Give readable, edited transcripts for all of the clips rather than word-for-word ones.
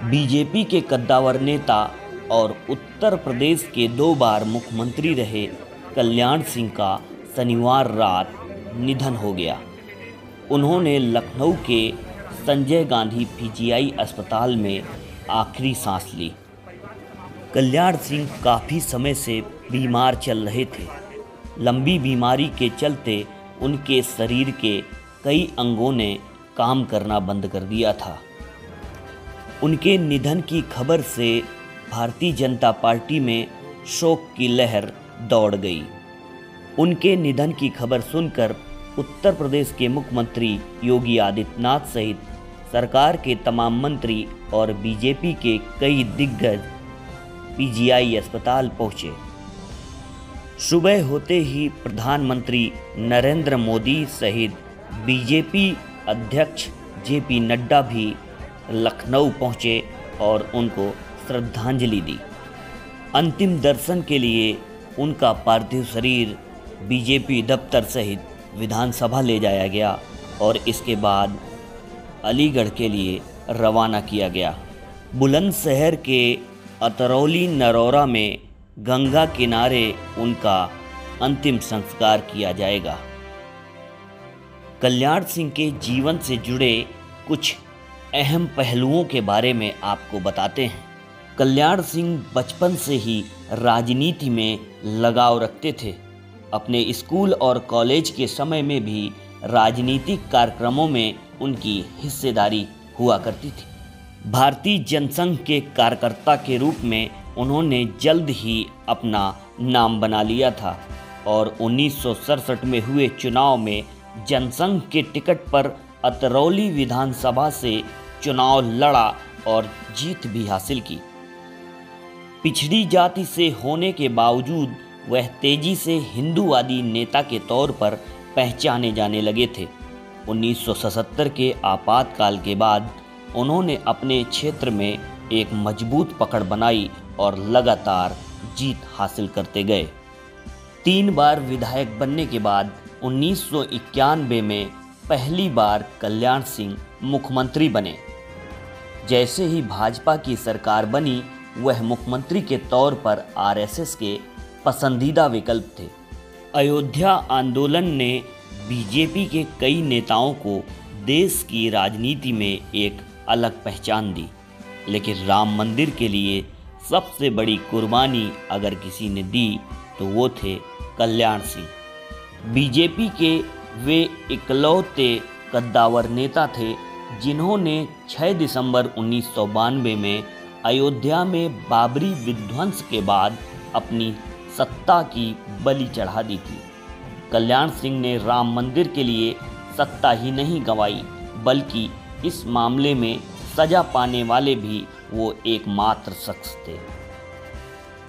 BJP के कद्दावर नेता और उत्तर प्रदेश के 2 बार मुख्यमंत्री रहे कल्याण सिंह का शनिवार रात निधन हो गया। उन्होंने लखनऊ के संजय गांधी पीजीआई अस्पताल में आखिरी सांस ली। कल्याण सिंह काफ़ी समय से बीमार चल रहे थे। लंबी बीमारी के चलते उनके शरीर के कई अंगों ने काम करना बंद कर दिया था। उनके निधन की खबर से भारतीय जनता पार्टी में शोक की लहर दौड़ गई। उनके निधन की खबर सुनकर उत्तर प्रदेश के मुख्यमंत्री योगी आदित्यनाथ सहित सरकार के तमाम मंत्री और बीजेपी के कई दिग्गज पीजीआई अस्पताल पहुंचे। सुबह होते ही प्रधानमंत्री नरेंद्र मोदी सहित बीजेपी अध्यक्ष जेपी नड्डा भी लखनऊ पहुंचे और उनको श्रद्धांजलि दी। अंतिम दर्शन के लिए उनका पार्थिव शरीर बीजेपी दफ्तर सहित विधानसभा ले जाया गया और इसके बाद अलीगढ़ के लिए रवाना किया गया। बुलंदशहर के अतरौली नरौरा में गंगा किनारे उनका अंतिम संस्कार किया जाएगा। कल्याण सिंह के जीवन से जुड़े कुछ अहम पहलुओं के बारे में आपको बताते हैं। कल्याण सिंह बचपन से ही राजनीति में लगाव रखते थे। अपने स्कूल और कॉलेज के समय में भी राजनीतिक कार्यक्रमों में उनकी हिस्सेदारी हुआ करती थी। भारतीय जनसंघ के कार्यकर्ता के रूप में उन्होंने जल्द ही अपना नाम बना लिया था और 1967 में हुए चुनाव में जनसंघ के टिकट पर अतरौली विधानसभा से चुनाव लड़ा और जीत भी हासिल की। पिछड़ी जाति से होने के बावजूद वह तेजी से हिंदूवादी नेता के तौर पर पहचाने जाने लगे थे। 1977 के आपातकाल के बाद उन्होंने अपने क्षेत्र में एक मजबूत पकड़ बनाई और लगातार जीत हासिल करते गए। 3 बार विधायक बनने के बाद 1991 में पहली बार कल्याण सिंह मुख्यमंत्री बने। जैसे ही भाजपा की सरकार बनी, वह मुख्यमंत्री के तौर पर आरएसएस के पसंदीदा विकल्प थे। अयोध्या आंदोलन ने बीजेपी के कई नेताओं को देश की राजनीति में एक अलग पहचान दी, लेकिन राम मंदिर के लिए सबसे बड़ी कुर्बानी अगर किसी ने दी तो वो थे कल्याण सिंह। बीजेपी के वे इकलौते कद्दावर नेता थे जिन्होंने 6 दिसंबर 1992 में अयोध्या में बाबरी विध्वंस के बाद अपनी सत्ता की बलि चढ़ा दी थी। कल्याण सिंह ने राम मंदिर के लिए सत्ता ही नहीं गंवाई, बल्कि इस मामले में सजा पाने वाले भी वो एकमात्र शख्स थे।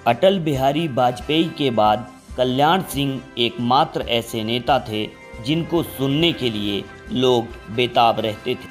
अटल बिहारी वाजपेयी के बाद कल्याण सिंह एकमात्र ऐसे नेता थे जिनको सुनने के लिए लोग बेताब रहते थे।